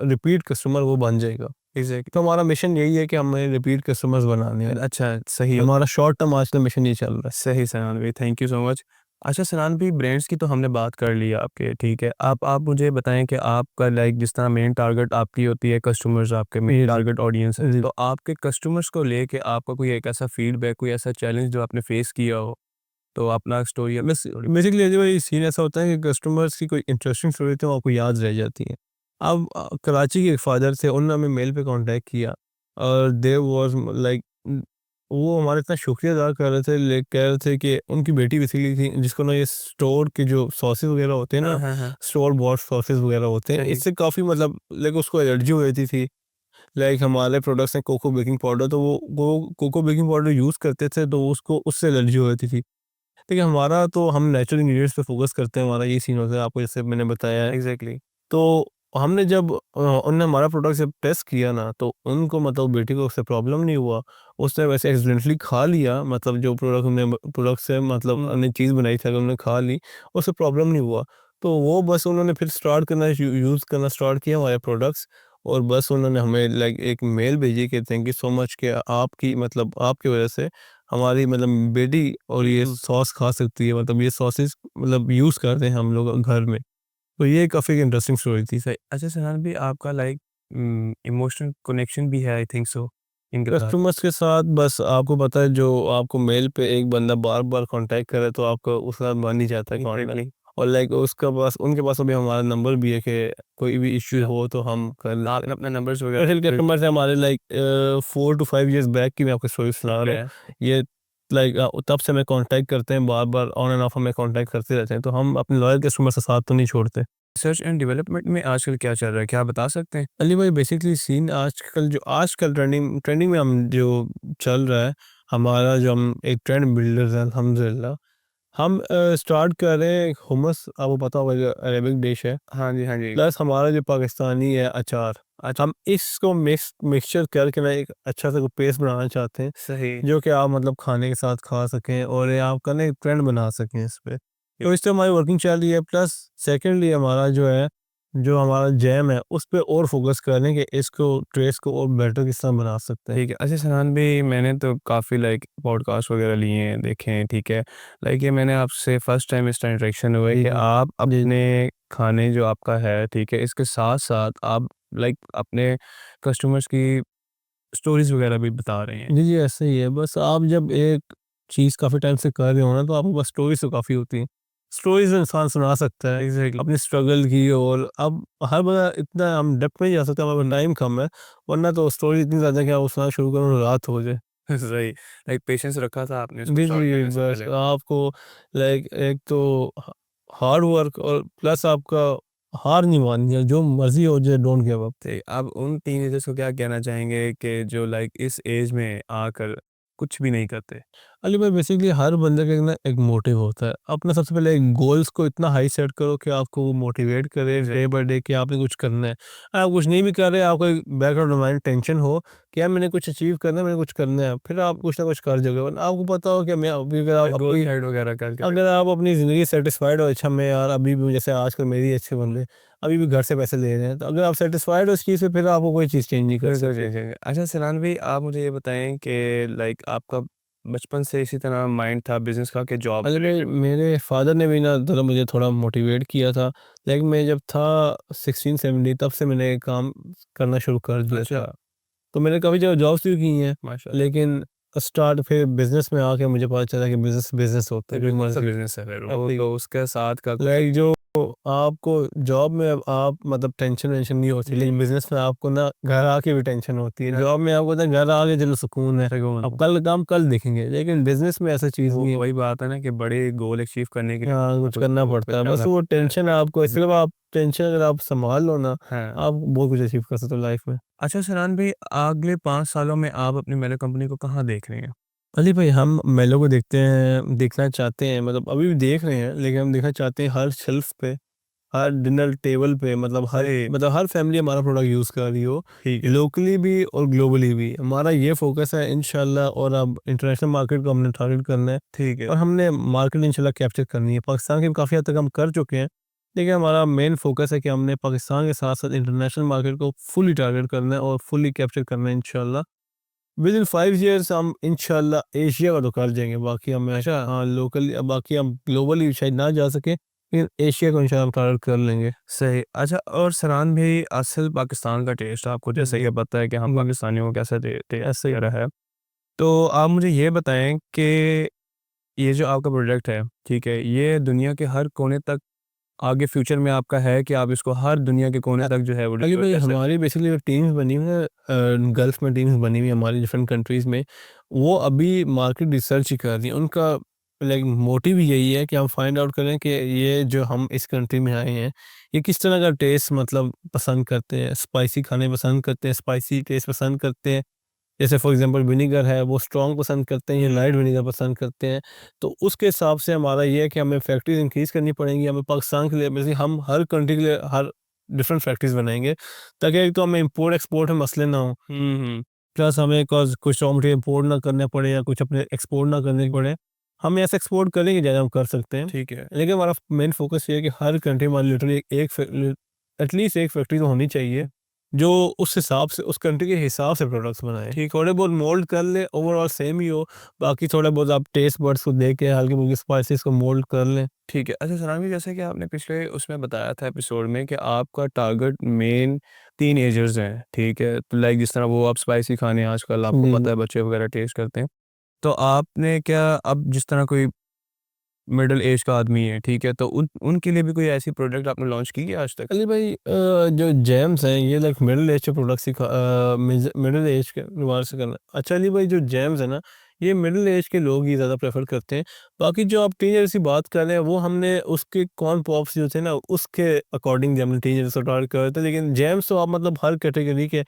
रिपीट कस्टमर वो बन जाएगा। एग्ज़ैक्टली। तो हमारा मिशन यही है कि हमें रिपीट कस्टमर्स बनाने हैं। अच्छा, सही है। हमारा शॉर्ट टर्म आजकल मिशन ये चल रहा है। सही सनान भाई, थैंक यू सो मच। अच्छा सनान भाई, ब्रांड्स की तो हमने बात कर ली आपके, ठीक है। आप मुझे बताएँ कि आपका लाइक जिस तरह मेन टारगेट आपकी होती है कस्टमर्स, आपके मेन टारगेट ऑडियंस है, जी। तो आपके कस्टमर्स को लेके आपका कोई एक ऐसा फीडबैक, कोई ऐसा चैलेंज जो आपने फेस किया हो, तो अपना स्टोरी बस बेसिकली भाई सीन ऐसा होता है कि कस्टमर्स की कोई इंटरेस्टिंग स्टोरी तो आपको याद रह जाती है। अब कराची के एक फादर थे, उन्होंने हमें मेल पे कांटेक्ट किया और दे वाज लाइक वो हमारा इतना शुक्रिया अदा कर रहे थे, कह रहे थे कि उनकी बेटी बेसिकली थी जिसको ना ये स्टोर के जो सॉसेस वगैरह होते हैं हाँ, ना, हाँ, हाँ। स्टोर बॉट सॉसेस वगैरह होते हैं, सही। इससे काफ़ी मतलब लाइक उसको एलर्जी हो जाती थी। लाइक हमारे प्रोडक्ट्स हैं कोको बेकिंग पाउडर, तो वो कोको बेकिंग पाउडर यूज़ करते थे तो उसको उससे एलर्जी हो जाती थी। देखिए हमारा तो हम नेचुरल इंग्रीडिएंट्स पे फ़ोकस करते हैं, हमारा ये सीन होता है, आपको जैसे मैंने बताया है। एग्ज़ैक्टली। तो हमने जब उन्होंने हमारा प्रोडक्ट जब टेस्ट किया ना, तो उनको मतलब बेटी को उससे प्रॉब्लम नहीं हुआ। उसने वैसे एक्सीडेंटली खा लिया, मतलब जो प्रोडक्ट हमने प्रोडक्ट से मतलब हमने चीज़ बनाई थी, अगर उन्होंने खा ली, उससे प्रॉब्लम नहीं हुआ। तो वो बस उन्होंने फिर स्टार्ट करना यूज़ करना स्टार्ट किया हमारे प्रोडक्ट्स, और बस उन्होंने हमें लाइक एक मेल भेजी कि थैंक यू सो मच कि आपकी मतलब आपकी वजह से हमारी मतलब बेटी और ये सॉस खा सकती है, मतलब ये सॉसेस मतलब यूज़ करते हैं हम लोग घर में। तो ये काफ़ी इंटरेस्टिंग स्टोरी थी। सही। अच्छा सनान भाई, आपका लाइक इमोशनल कनेक्शन भी है आई थिंक सो इनके साथ। कस्टमर्स के साथ बस आपको पता है, जो आपको मेल पे एक बंदा बार-बार कॉन्टैक्ट करे तो आपको उसके साथ बन ही जाता है कॉन्टैक्ट। एग्ज़ैक्टली। और लाइक उसका पास उनके पास अभी हमारा नंबर भी है कि कोई भी इश्यू हो तो हम कर लेते आपने हैं। अपना नंबर्स वगैरह स्पेशल कस्टमर्स हैं हमारे लाइक 4 टू 5 इयर्स बैक की मैं आपको स्टोरी सुना रहा है। हूँ। ये लाइक तब से हमें कॉन्टैक्ट करते हैं बार-बार, ऑन एंड ऑफ हमें कॉन्टैक्ट करते रहते हैं, तो हम अपने लॉयल कस्टमर का साथ तो नहीं छोड़ते। रिसर्च एंड डेवलपमेंट में आजकल क्या चल रहा है? क्या आप बता सकते हैं? अली भाई बेसिकली सीन आजकल ट्रेंडिंग ट्रेंडिंग में हम जो चल रहा है, हमारा जो हम एक ट्रेंड बिल्डर्स हैं अल्हम्दुलिल्लाह। हम स्टार्ट कर रहे हैं हुमस, आपको पता होगा जो अरेबिक डिश है, हाँ जी, हाँ जी। प्लस हमारा जो पाकिस्तानी है अचार। अच्छा। हम इसको मिक्सचर करके ना एक अच्छा सा पेस्ट बनाना चाहते हैं, सही। जो कि आप मतलब खाने के साथ खा सकें और ये आपका ना एक ट्रेंड बना सकें इस पे। तो इस पे हमारी वर्किंग चल रही है, प्लस सेकेंडली हमारा जो है, जो हमारा जैम है उस पे और फोकस कर रहे हैं कि इसको टेस्ट को और बेटर किस तरह बना सकते हैं। ठीक है। अच्छा सनान भाई, मैंने तो काफ़ी लाइक पॉडकास्ट वगैरह लिए हैं, देखे हैं, ठीक है। लाइक ये मैंने आपसे फर्स्ट टाइम इसका इंटरेक्शन हुआ है जी कि जी आप जी अपने खाने जो आपका है, ठीक है, इसके साथ-साथ आप लाइक अपने कस्टमर्स की स्टोरीज़ वगैरह भी बता रहे हैं। जी जी, ऐसे ही है। बस आप जब एक चीज़ काफ़ी टाइम से कर रहे हो ना, तो आपके पास स्टोरीज तो काफ़ी होती हैं। स्टोरीज इंसान सुना सकता है एग्ज़ैक्टली। अपनी स्ट्रगल की, और अब हर बार इतना हम डेप्थ में नहीं जा सकते, हमारे पास टाइम कम है, वरना तो स्टोरी इतनी ज़्यादा है कि आप वो सुनाना शुरू करो रात हो जाए। सही। लाइक पेशेंस रखा था आपने इसको जी स्टार्ट जी, करने से बस पहले। आपको लाइक एक तो हार्ड वर्क और प्लस आपका हार नहीं माननी है, जो मर्जी हो जाए, डोंट गिव अप। ठीक, अब उन टीनेजर्स को क्या कहना चाहेंगे कि जो लाइक इस एज में आकर कुछ भी नहीं करते? अली भाई बेसिकली हर बंदे का एक ना एक मोटिव होता है, अपना सबसे पहले एक गोल्स को इतना हाई सेट करो कि आपको वो मोटिवेट करे डे बाय डे कि आपने कुछ करना है। आप कुछ नहीं भी कर रहे, आपको एक बैकग्राउंड माइंड टेंशन हो कि यार मैंने कुछ अचीव करना है, मैंने कुछ करना है, फिर आप कुछ ना कुछ कर जाओगे, वरना आपको पता हो कि मैं अभी अगर आप गोल अपनी साइड वगैरह करके अगर आप अपनी ज़िंदगी सेटिस्फाइड हो, अच्छा मैं यार अभी भी जैसे आजकल मेरी अच्छे बन रहे, अभी भी घर से पैसे ले रहे हैं, तो अगर आप सेटिस्फाइड हो इस चीज़ से, फिर आपको कोई चीज़ चेंज नहीं कर बिल्कुल सकते। चेंज होंगे। अच्छा सनान भाई, आप मुझे ये बताएँ कि लाइक आपका बचपन से इसी तरह माइंड था बिज़नेस का कि जॉब अरे रिलेटेड? मेरे फादर ने भी ना थोड़ा मुझे थोड़ा मोटिवेट किया था, लेकिन मैं जब था 16-17 तब से मैंने काम करना शुरू कर दिया अच्छा। था। तो मैंने काफ़ी जगह जॉब्स भी की हैं, माशाल्लाह। लेकिन स्टार्ट फिर बिज़नेस में आके मुझे पता चला कि बिज़नेस बिज़नेस होता है, जो बिज़नेस तो मर्ज़ी बिज़नेस है फिर वो ऐसे ही तो उसके साथ का कुछ लाइक जो आपको जॉब में आप मतलब टेंशन वेंशन नहीं होती, लेकिन बिजनेस में आपको ना घर आके भी टेंशन होती है। जॉब में आपको ना घर आके चलो सुकून है, अब कल काम कल देखेंगे, लेकिन बिजनेस में ऐसा चीज़ नहीं है। वही बात है ना कि बड़े गोल अचीव करने के लिए हाँ, कुछ करना पड़ता है, बस वो टेंशन आपको, सिर्फ आप टेंशन अगर आप संभाल लो ना, हाँ। आप बहुत कुछ अचीव कर सकते हो लाइफ में। अच्छा सरान भाई, अगले 5 सालों में आप अपनी मेलो कंपनी को कहाँ देख रहे हैं? अली भाई, हम मेलो को देखना चाहते हैं, मतलब अभी भी देख रहे हैं, लेकिन हम देखना चाहते हैं हर शेल्फ पे, हर डिनर टेबल पे, मतलब हर फैमिली हमारा प्रोडक्ट यूज़ कर रही हो, ठीक है। लोकली भी और ग्लोबली भी। हमारा ये फोकस है इंशाल्लाह, और अब इंटरनेशनल मार्केट को हमने टारगेट करना है, ठीक है। और हमने मार्केट इंशाल्लाह कैप्चर करनी है। पाकिस्तान के काफ़ी हद तक हम कर चुके हैं, लेकिन हमारा मेन फोकस है कि हमने पाकिस्तान के साथ साथ इंटरनेशनल मार्केट को फुली टारगेट करना है और फुली कैप्चर करना है इंशाल्लाह। विद इन 5 ईयर्स हम इंशाल्लाह एशिया का तो कर जाएंगे, बाकी हमें अच्छा। हाँ लोकल, बाकी हम ग्लोबली शायद ना जा सके, लेकिन एशिया को इंशाल्लाह हम टारगेट कर लेंगे। सही। अच्छा, और सरान भाई, असल पाकिस्तान का टेस्ट आपको जैसे ये पता है कि हम पाकिस्तानियों को कैसा टेस्ट ऐसे ही रहा है, तो आप मुझे ये बताएं कि ये जो आपका प्रोडक्ट है, ठीक है, ये दुनिया के हर कोने तक आगे फ्यूचर में आपका है कि आप इसको हर दुनिया के कोने तक जो है वो अली डिलीवर भाई, कर सकते हमारी बेसिकली टीम्स बनी हुई है, गल्फ में टीम्स बनी हुई है हमारी डिफरेंट कंट्रीज़ में। वो अभी मार्केट रिसर्च ही कर रही हैं। उनका लाइक मोटिव यही है कि हम फाइंड आउट करें कि ये जो हम इस कंट्री में आए हैं, ये किस तरह का टेस्ट मतलब पसंद करते हैं, स्पाइसी खाने पसंद करते हैं, स्पाइसी टेस्ट पसंद करते हैं। जैसे फॉर एग्जांपल विनेगर है, वो स्ट्रॉन्ग पसंद करते हैं या लाइट विनेगर पसंद करते हैं। तो उसके हिसाब से हमारा ये है कि हमें फैक्ट्रीज इंक्रीज़ करनी पड़ेंगी। हमें पाकिस्तान के लिए बेसिकली हम हर कंट्री के लिए हर डिफरेंट फैक्ट्रीज बनाएंगे, ताकि एक तो हमें इंपोर्ट एक्सपोर्ट में मसले ना हो, हैं। प्लस हमें कुछ रॉ मटेरियल इंपोर्ट ना करने पड़े या कुछ अपने एक्सपोर्ट ना करने पड़े। हम ऐसे एक्सपोर्ट करेंगे ज़्यादा, हम कर सकते हैं, ठीक है। लेकिन हमारा मेन फोकस ये है कि हर कंट्री में लिटरली एटलीस्ट एक फैक्ट्री तो होनी चाहिए, जो उस हिसाब से, उस कंट्री के हिसाब से प्रोडक्ट्स बनाए। ठीक। थोड़े बहुत मोल्ड कर ले, ओवरऑल सेम ही हो, बाकी थोड़ा बहुत आप टेस्ट बड्स को देख के हल्की फुल्की स्पाइसेस को मोल्ड कर लें। ठीक है। अच्छा सनाम जी, जैसे कि आपने पिछले उसमें बताया था एपिसोड में कि आपका टारगेट मेन 3 एजर्स हैं, ठीक है? तो लाइक जिस तरह वो आप स्पाइसी खाने आजकल आपको जी, पता है बच्चे वगैरह टेस्ट करते हैं। तो आपने क्या अब जिस तरह कोई मिडल एज का आदमी है, ठीक है? तो उनके लिए भी कोई ऐसी प्रोडक्ट आपने लॉन्च की है आज तक? अली भाई, जो जैम्स हैं ये लाइक मिडिल एज के प्रोडक्ट्स ही मिडिल एज के रिवाज से करना अच्छा। अली भाई, जो जैम्स है ना, ये मिडिल एज के लोग ही ज़्यादा प्रेफर करते हैं। बाकी जो आप टीनेजर्स की बात कर रहे हैं, वो हमने उसके कॉर्न पॉप्स जो थे ना, उसके अकॉर्डिंग हमने टीनेजर्स को टारगेट कर रहे थे, लेकिन जैम्स तो आप मतलब हर कैटेगरी के,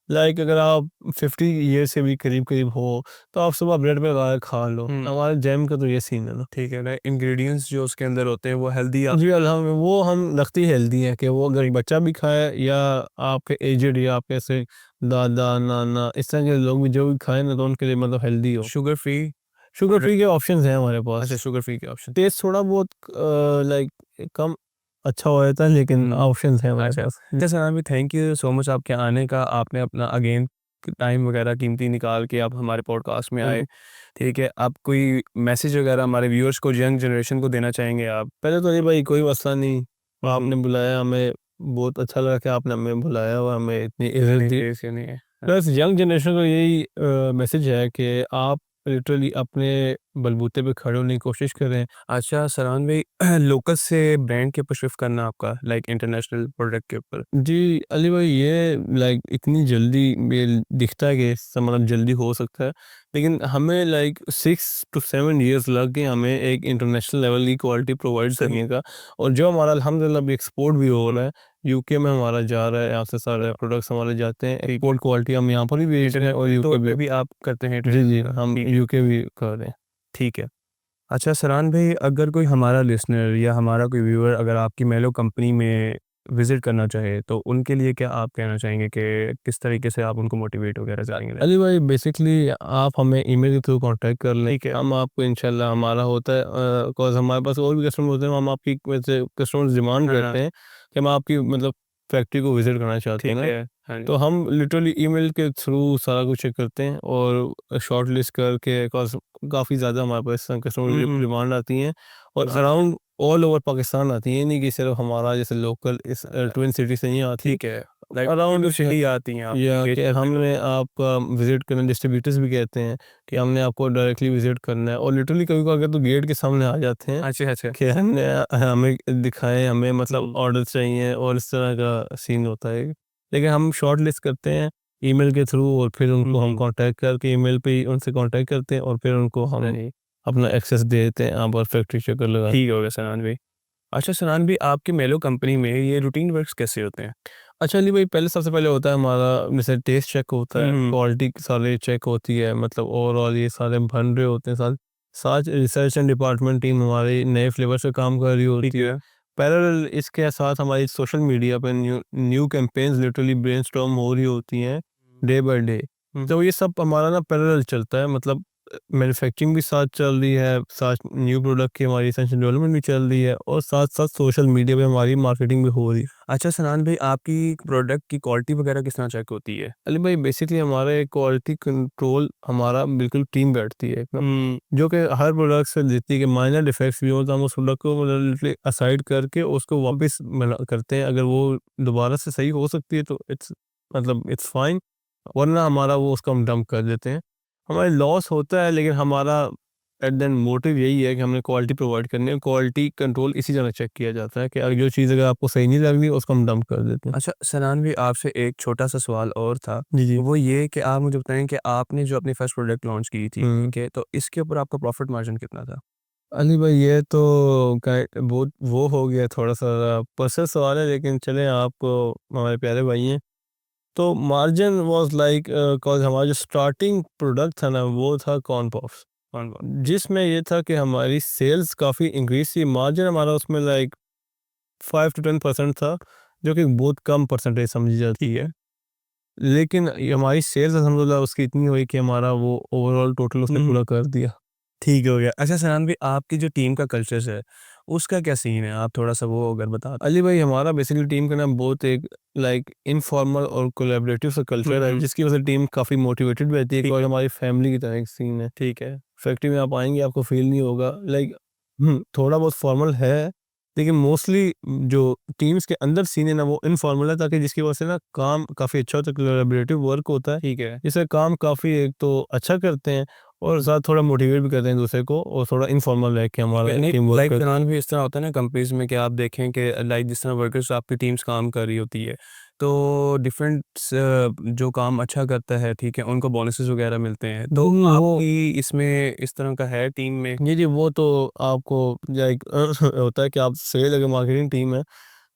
लाइक अगर आप 50 ईयर से भी करीब करीब हो, तो आप सुबह ब्रेड पे लगा के खा लो। हमारे जैम का तो ये सीन है ना। ठीक है ना, इंग्रेडिएंट्स जो उसके अंदर होते हैं वो हेल्दी जी, वो हम लगती हेल्दी है कि वो अगर बच्चा भी खाए या आपके एजेड या आपके ऐसे दादा नाना इस तरह के लोग भी जो भी खाएं ना, तो उनके लिए मतलब हेल्दी हो। Sugar free. शुगर फ्री के ऑप्शंस हैं हमारे अच्छा, पास। शुगर फ्री के ऑप्शन। टेस्ट थोड़ा बहुत लाइक कम अच्छा हो जाता है, लेकिन ऑप्शंस हैं हमारे अच्छा। पास। अच्छा सनाम, थैंक यू सो मच आपके आने का। आपने अपना अगेन टाइम वगैरह कीमती निकाल के आप हमारे पॉडकास्ट में आए, ठीक है? आप कोई मैसेज वगैरह हमारे व्यूअर्स को, यंग जनरेशन को देना चाहेंगे आप? पहले तो ये भाई कोई मसला नहीं, आपने बुलाया हमें, बहुत अच्छा लगा कि आपने हमें बुलाया और हमें इतनी इज्जत दी। नहीं, नहीं है। प्लस यंग जनरेशन को यही मैसेज है कि आप लिटरली अपने बलबूते पे खड़े होने की कोशिश करें। अच्छा सरान भाई, लोकल से ब्रांड के ऊपर शिफ्ट करना आपका, लाइक इंटरनेशनल प्रोडक्ट के ऊपर। जी, अली भाई, ये लाइक इतनी जल्दी ये दिखता है कि इससे मतलब जल्दी हो सकता है, लेकिन हमें लाइक 6 to 7 years लग गए हमें एक इंटरनेशनल लेवल की क्वालिटी प्रोवाइड करने का। और जो हमारा अल्हम्दुलिल्लाह अभी एक्सपोर्ट भी हो रहा है, यूके में हमारा जा रहा है, यहाँ से सारे प्रोडक्ट्स हमारे जाते हैं, एक्सपोर्ट क्वालिटी हम यहाँ पर भी बेच रहे हैं और यूके तो भी। भी आप करते हैं जी जी, ट्रेड? हम ठीक। यूके भी कर रहे हैं। ठीक है। अच्छा सरान भाई, अगर कोई हमारा लिसनर या हमारा कोई व्यूअर अगर आपकी मेलो कंपनी में विजिट करना चाहे, तो उनके लिए क्या आप कहना चाहेंगे कि किस तरीके से आप उनको मोटिवेट वगैरह करेंगे? अली भाई, बेसिकली आप हमें ईमेल के थ्रू कांटेक्ट कर लें, ठीक है। हम आपको इंशाल्लाह, हमारा होता है बिकॉज हमारे पास और भी कस्टमर होते हैं, हम आपकी वैसे कस्टमर्स डिमांड हाँ, करते हैं कि हम आपकी मतलब फैक्ट्री को विजिट करना चाहते हैं ठीक ना, है। हाँ जी। तो हम लिटरली ईमेल के थ्रू सारा कुछ चेक करते हैं और शॉर्ट लिस्ट करके, बिकॉज काफ़ी ज़्यादा हमारे पास कस्टमर डिमांड आती हैं और अराउंड ऑल ओवर पाकिस्तान आती है, नहीं कि सिर्फ हमारा जैसे लोकल इस ट्विन सिटी से नहीं आती। ठीक है। अराउंड से ही आती हैं आप या बेच कि हमने आपका विजिट करना, डिस्ट्रीब्यूटर्स भी कहते हैं कि हमने आपको डायरेक्टली विजिट करना है, और लिटरली कभी कभी अगर तो गेट के सामने आ जाते हैं अच्छा अच्छा कि हमने हमें दिखाएं, हमें मतलब हम्म, ऑर्डर चाहिए, और इस तरह का सीन होता है। लेकिन हम शॉर्ट लिस्ट करते हैं ईमेल के थ्रू, और फिर उनको हम कांटेक्ट करके ईमेल पे ही उनसे कांटेक्ट करते हैं, और फिर उनको हम सही अपना एक्सेस दे देते हैं, आप और फैक्ट्री चेकर लगा। ठीक हो गया सनान भाई। अच्छा सनान भाई, आपके मेलो कंपनी में ये रूटीन वर्क्स कैसे होते हैं? अच्छा अली भाई, पहले सबसे पहले होता है हमारा जैसे टेस्ट चेक होता है, हम्म, क्वालिटी सारे चेक होती है, मतलब ओवरऑल ये सारे बन रहे होते हैं साथ साथ रिसर्च एंड डिपार्टमेंट टीम हमारी नए फ्लेवर से काम कर रही ठीक होती है। है। पैरेलल इसके साथ हमारी सोशल मीडिया पे new new campaigns literally brainstorm हो रही होती हैं डे बाय डे। हम्म, तो ये सब हमारा ना पैरेलल चलता है, मतलब मैन्युफैक्चरिंग भी साथ चल रही है, साथ न्यू प्रोडक्ट की हमारी रिसर्च एंड डेवलपमेंट भी चल रही है, और साथ साथ सोशल मीडिया पे हमारी मार्केटिंग भी हो रही है। अच्छा सनान भाई, आपकी प्रोडक्ट की क्वालिटी वगैरह किस तरह चेक होती है? अली भाई बेसिकली हमारे क्वालिटी कंट्रोल हमारा बिल्कुल टीम बैठती है एकदम, जो कि हर प्रोडक्ट से देखती है कि माइनर डिफेक्ट्स भी हो तो हम उस प्रोडक्ट को मतलब असाइड करके उसको वापस करते हैं। अगर वो दोबारा से सही हो सकती है तो इट्स मतलब इट्स फाइन, वरना हमारा वो उसको हम डंप कर देते हैं। हमारे लॉस होता है, लेकिन हमारा एट द एंड मोटिव यही है कि हमने क्वालिटी प्रोवाइड करनी है। क्वालिटी कंट्रोल इसी तरह चेक किया जाता है कि अगर जो चीज़ अगर आपको सही नहीं लग रही उसको हम डंप कर देते हैं। अच्छा सनान भाई, आपसे एक छोटा सा सवाल और था। जी जी। वो ये कि आप मुझे बताएं कि आपने जो अपनी फर्स्ट प्रोडक्ट लॉन्च की थी, हम्म। ठीक है, तो इसके ऊपर आपका प्रॉफिट मार्जिन कितना था? अली भाई ये तो बहुत वो हो गया, थोड़ा सा पर्सनल सवाल है, लेकिन चले आपको हमारे प्यारे भाई हैं। तो मार्जिन वाज लाइक कॉज हमारा जो स्टार्टिंग प्रोडक्ट था ना वो था कॉर्न पॉप्स, कौन कौन? जिसमें ये था कि हमारी सेल्स काफ़ी इंक्रीज थी। मार्जिन हमारा उसमें लाइक 5 to 10% था, जो कि बहुत कम परसेंटेज समझी जाती है। लेकिन ये हमारी सेल्स अलहमदुलिल्लाह उसकी इतनी हुई कि हमारा वो ओवरऑल टोटल उसने पूरा कर दिया। ठीक हो गया। अच्छा सनान भाई, आपकी जो टीम का कल्चर है, उसका क्या सीन है? आप थोड़ा सा वो अगर बता दें। अली भाई हमारा बेसिकली टीम का नाम बहुत एक लाइक इनफॉर्मल और कोलैबोरेटिव सा कल्चर है, जिसकी वजह से टीम काफ़ी मोटिवेटेड भी रहती है, और हमारी फैमिली की तरह एक सीन है। ठीक है। फैक्ट्री में आप आएंगे आपको फील नहीं होगा लाइक थोड़ा बहुत फॉर्मल है, लेकिन मोस्टली जो टीम्स के अंदर सीन है ना वो इनफॉर्मल है, ताकि जिसकी वजह से ना काम काफ़ी अच्छा होता है, कोलैबोरेटिव वर्क होता है, ठीक है। जिससे काम काफ़ी एक तो अच्छा करते हैं, और साथ थोड़ा मोटिवेट भी करते हैं दूसरे को, और थोोड़ा इनफॉर्मल रह के हमारा नहीं, टीम वर्क लाइक सनान भी इस तरह होता है ना कंपनीज में कि आप देखें कि लाइक जिस तरह वर्कर्स आपकी टीम्स काम कर रही होती है, तो डिफरेंट जो काम अच्छा करता है, ठीक है, उनको बोनसेस वगैरह मिलते हैं। तो वो आपकी इसमें इस तरह का है टीम में? जी जी, वो तो आपको लाइक होता है कि आप सेल अगर मार्केटिंग टीम है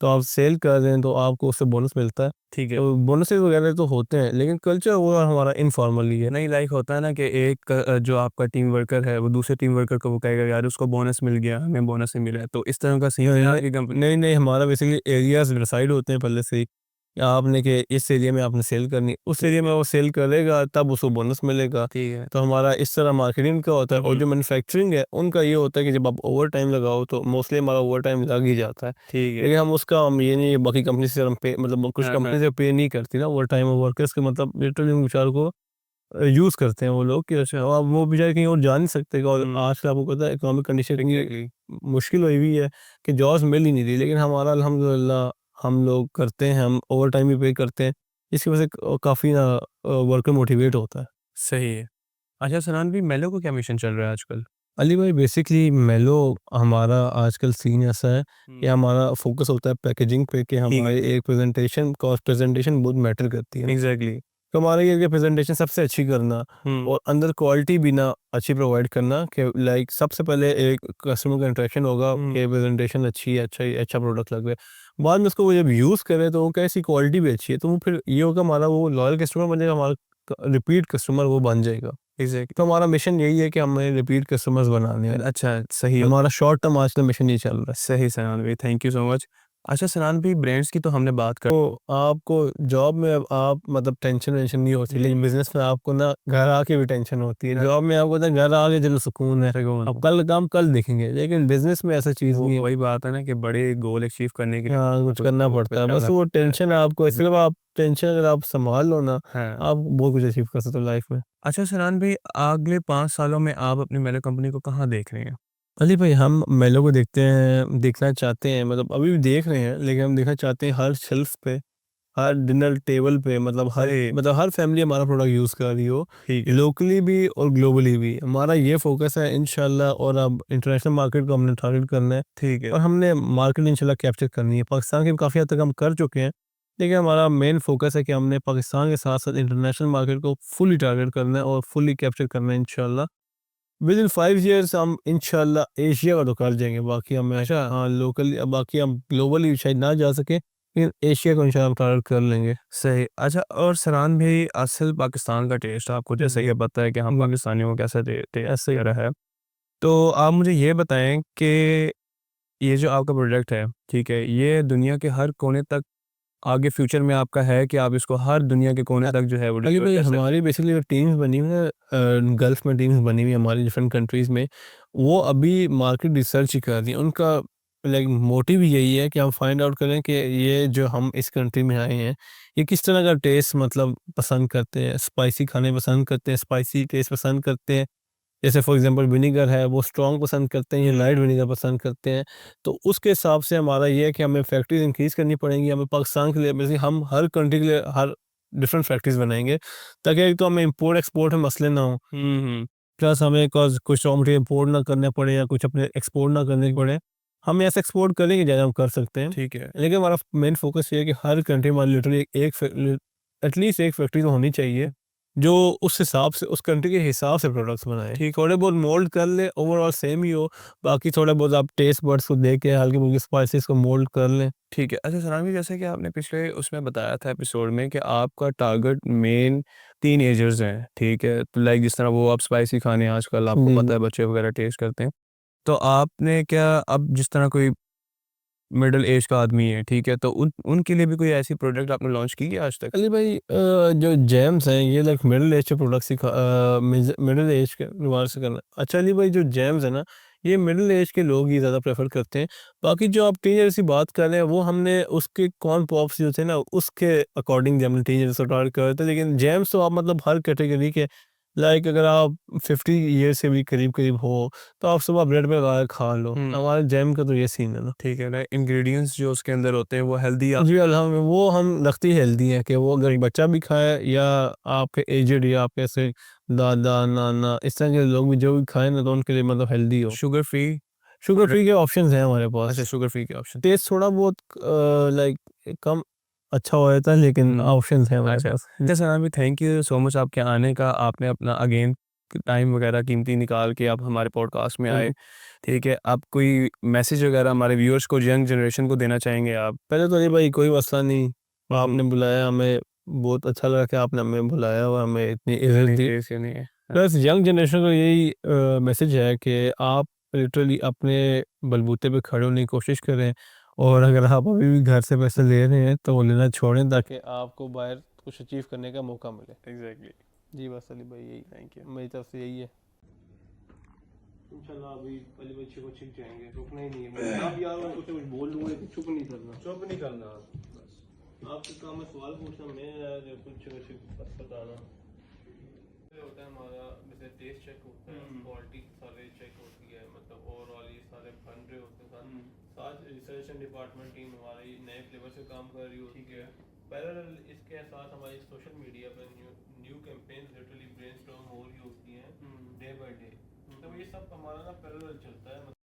तो आप सेल कर रहे हैं तो आपको उससे बोनस मिलता है। ठीक है। तो बोनसेस वगैरह तो होते हैं, लेकिन कल्चर वो हमारा इनफॉर्मल ही है। नहीं, लाइक होता है ना कि एक जो आपका टीम वर्कर है वो दूसरे टीम वर्कर को वो कहेगा यार उसको बोनस मिल गया, हमें बोनस नहीं मिला है, तो इस तरह का सीन है आपकी कंपनी? नहीं नहीं, हमारा बेसिकली एरियाज डिसाइड होते हैं पहले से ही, आपने कि इस एरिया में आपने सेल करनी, उस एरिया में वो सेल करेगा तब उसको बोनस मिलेगा। ठीक है। तो हमारा इस तरह मार्केटिंग का होता है, और जो मैन्युफैक्चरिंग है उनका ये होता है कि जब आप ओवर टाइम लगाओ तो मोस्टली हमारा ओवर टाइम लग ही जाता है। ठीक है। लेकिन हम उसका हम ये नहीं, बाकी कंपनी से हम पे मतलब कुछ हाँ हाँ। कंपनी से पे नहीं करती ना ओवर टाइम, वर्कर्स के मतलब लिटरली बेचारों को यूज़ करते हैं वो लोग कि अच्छा अब वो बेचारे कहीं और जा नहीं सकते, और आजकल आपको पता है इकोनॉमिक कंडीशन इतनी मुश्किल हुई हुई है कि जॉब्स मिल ही नहीं रही। लेकिन हमारा अल्हम्दुलिल्लाह हम लोग करते हैं, हम ओवर टाइम भी पे करते हैं, इसकी वजह से काफ़ी ना वर्कर मोटिवेट होता है। सही है। अच्छा सनान भी, मेलो को क्या मिशन चल रहा है आजकल? अली भाई बेसिकली मेलो हमारा आजकल सीन ऐसा है कि हम्म, हमारा फोकस होता है पैकेजिंग पे, कि ठीक है। हमारी एक प्रेजेंटेशन कॉस्ट प्रेजेंटेशन बहुत मैटर करती है ना। एग्जैक्टली। तो हमारा ये प्रेजेंटेशन सबसे अच्छी करना, हम्म, और अंदर क्वालिटी भी ना अच्छी प्रोवाइड करना, कि लाइक सबसे पहले एक कस्टमर का इंटरेक्शन होगा कि प्रेजेंटेशन अच्छी है, अच्छा अच्छा प्रोडक्ट लग रहा है, बाद में उसको वो जब यूज़ करे तो वो कैसी क्वालिटी भी अच्छी है, तो वो फिर ये होगा हमारा वो लॉयल कस्टमर बन जाएगा, हमारा रिपीट कस्टमर वो बन जाएगा। एग्जैक्टली। तो हमारा मिशन यही है कि हमें रिपीट कस्टमर्स बनाने हैं। अच्छा सही हो। हमारा शॉर्ट टर्म आजकल मिशन ये चल रहा है। सही सनान भाई, थैंक यू सो मच। अच्छा सनान भाई, ब्रांड्स की तो हमने बात कर। तो आपको जॉब में अब आप मतलब टेंशन वेंशन नहीं होती, लेकिन बिजनेस में आपको ना घर आके भी टेंशन होती है। जॉब में आपको ना घर आके चलो सुकून है, अब कल काम कल देखेंगे, लेकिन बिजनेस में ऐसा चीज़ नहीं है। वही बात है ना कि बड़े गोल अचीव करने के लिए हाँ, कुछ करना पड़ता है, बस वो टेंशन आपको, सिर्फ आप टेंशन अगर आप संभाल लो ना, हाँ। आप बहुत कुछ अचीव कर सकते हो लाइफ में। अच्छा सनान भाई, अगले 5 सालों में आप अपनी मेलो कंपनी को कहाँ देख रहे हैं? अली भाई हम मेलों को देखते हैं, देखना चाहते हैं, मतलब अभी भी देख रहे हैं, लेकिन हम देखना चाहते हैं हर शेल्फ पे हर डिनर टेबल पे मतलब हर फैमिली हमारा प्रोडक्ट यूज़ कर रही हो, ठीक है। लोकली भी और ग्लोबली भी। हमारा ये फोकस है इंशाल्लाह, और अब इंटरनेशनल मार्केट को हमने टारगेट करना है ठीक है। और हमने मार्केट इंशाल्लाह कैप्चर करनी है। पाकिस्तान की काफ़ी हद तक हम कर चुके हैं, लेकिन हमारा मेन फोकस है कि हमने पाकिस्तान के साथ-साथ इंटरनेशनल मार्केट को फुली टारगेट करना है और फुली कैप्चर करना है इंशाल्लाह। विदिन 5 ईयर्स हम इंशाल्लाह एशिया का तो कर जाएँगे, बाकी हमें अच्छा। हाँ, लोकली बाकी हम ग्लोबली शायद ना जा सकें, लेकिन एशिया को इंशाल्लाह हम टारगेट कर लेंगे। सही। अच्छा, और सरान भाई, असल पाकिस्तान का टेस्ट आपको जैसे कि पता है कि हम पाकिस्तानियों को कैसा टेस्ट ऐसे वगैरह है। तो आप मुझे ये बताएँ कि ये जो आपका प्रोडक्ट है, ठीक है, ये दुनिया के हर कोने तक आगे फ्यूचर में आपका है कि आप इसको हर दुनिया के कोने तक जो है वो अली डिलीवर भाई, कर सकते हैं? हमारी बेसिकली जो टीम्स बनी हुई है गल्फ में, टीम्स बनी हुई है हमारी डिफरेंट कंट्रीज़ में, वो अभी मार्केट रिसर्च ही कर रही हैं। उनका लाइक मोटिव यही है कि हम फाइंड आउट करें कि ये जो हम इस कंट्री में आए हैं, ये किस तरह का टेस्ट मतलब पसंद करते हैं, स्पाइसी खाने पसंद करते हैं, स्पाइसी टेस्ट पसंद करते हैं। जैसे फॉर एग्जांपल विनेगर है, वो स्ट्रॉन्ग पसंद करते हैं या लाइट विनेगर पसंद करते हैं। तो उसके हिसाब से हमारा ये है कि हमें फैक्ट्रीज़ इंक्रीज़ करनी पड़ेंगी। हमें पाकिस्तान के लिए बेसिकली हम हर कंट्री के लिए हर डिफरेंट फैक्ट्रीज़ बनाएँगे, ताकि एक तो हमें इम्पोर्ट एक्सपोर्ट में मसले ना हों, हुँ। प्लस हमें कुछ रॉ मटेरियल इम्पोर्ट ना करने पड़े या कुछ अपने एक्सपोर्ट ना करने पड़े। हम ऐसे एक्सपोर्ट करेंगे जैसे हम कर सकते हैं। ठीक है। लेकिन हमारा मेन फोकस ये है कि हर कंट्री में लिटरली एटलीस्ट एक फैक्ट्री तो होनी चाहिए, जो उस हिसाब से उस कंट्री के हिसाब से प्रोडक्ट्स बनाए। ठीक। थोड़े बहुत मोल्ड कर ले, ओवरऑल सेम ही हो, बाकी थोड़ा बहुत आप टेस्ट बड्स को देख के हल्की-फुल्की स्पाइसेस को मोल्ड कर लें। ठीक है। अच्छा सनाम जी, जैसे कि आपने पिछले उसमें बताया था एपिसोड में कि आपका टारगेट मेन टीनेजर्स हैं, ठीक है? तो लाइक जिस तरह वो आप स्पाइसी खाने आजकल आपको जी, पता है बच्चे वगैरह टेस्ट करते हैं। तो आपने क्या अब जिस तरह कोई मिडल एज का आदमी है, ठीक है? तो उनके लिए भी कोई ऐसी प्रोडक्ट आपने लॉन्च की है आज तक? अली भाई, जो जैम्स हैं ये लाइक मिडिल एज के प्रोडक्ट्स ही मिडिल एज के रिवाज से करना अच्छा। अली भाई, जो जैम्स है ना, ये मिडिल एज के लोग ही ज़्यादा प्रेफर करते हैं। बाकी जो आप टीनेजर्स की बात कर रहे हैं, वो हमने उसके कॉर्न पॉप्स जो थे ना, उसके अकॉर्डिंग हमने टीनेजर्स को टारगेट कर रहे थे। लेकिन जैम्स तो आप मतलब हर कैटेगरी के, लाइक अगर आप 50 ईयर से भी करीब करीब हो, तो आप सुबह ब्रेड पे लगा के खा लो। हुँ। हमारे जैम का तो ये सीन है ना। ठीक है ना, इंग्रीडिएंट्स जो उसके अंदर होते हैं वो हेल्दी जी अल्हम्दुलिल्लाह, वो हम रखते ही हेल्दी है कि वो अगर बच्चा भी खाए या आपके एजेड या आपके ऐसे दादा नाना इस तरह के लोग भी जो भी खाएं ना, तो उनके लिए मतलब हेल्दी हो। Sugar free. शुगर फ्री के ऑप्शंस हैं हमारे अच्छा, पास। शुगर फ्री के ऑप्शन। टेस्ट थोड़ा बहुत लाइक कम अच्छा हो जाता है, लेकिन हुँ। ऑप्शंस हैं हमारे अच्छा। पास। जैसे अभी थैंक यू सो मच आपके आने का। आपने अपना अगेन टाइम वगैरह कीमती निकाल के आप हमारे पॉडकास्ट में आए, ठीक है? आप कोई मैसेज वगैरह हमारे व्यूअर्स को, यंग जनरेशन को देना चाहेंगे आप? पहले तो ये भाई कोई मसला नहीं, हुँ, हुँ। आपने बुलाया हमें, बहुत अच्छा लगा कि आपने हमें बुलाया और हमें इतनी इज्जत नहीं, दी। सीरियसली नहीं है। प्लस यंग जनरेशन को यही मैसेज है कि आप लिटरली अपने बलबूते पे खड़े होने की कोशिश करें, और अगर आप अभी भी घर से पैसे ले रहे हैं तो वो लेना छोड़ें, ताकि आपको बाहर कुछ अचीव करने का मौका मिले। एग्ज़ैक्टली। जी बस अली भाई, यही थैंक यू। मेरी तरफ से यही है। इंशाल्लाह अभी अली भाई को छिप जाएंगे, रुकना ही नहीं है। मैं आप यार कुछ कुछ बोल दूंगा, लेकिन चुप नहीं करना। चुप नहीं करना बस। आपके काम में सवाल पूछना, मैं यार कुछ बताना होता है। हमारा जैसे टेस्ट चेक होता है, क्वालिटी सारे चेक होती है, मतलब ओवरऑल ये सारे बन रहे होते हैं। साथ रिसर्च एंड डिपार्टमेंट टीम हमारी नए फ्लेवर से काम कर रही होती है। पैरेलल इसके साथ हमारी सोशल मीडिया पर न्यू कैंपेन्स लिटरली ब्रेनस्टॉर्म हो रही होती हैं डे बाय डे। तो ये सब हमारा ना पैरेलल चलता है।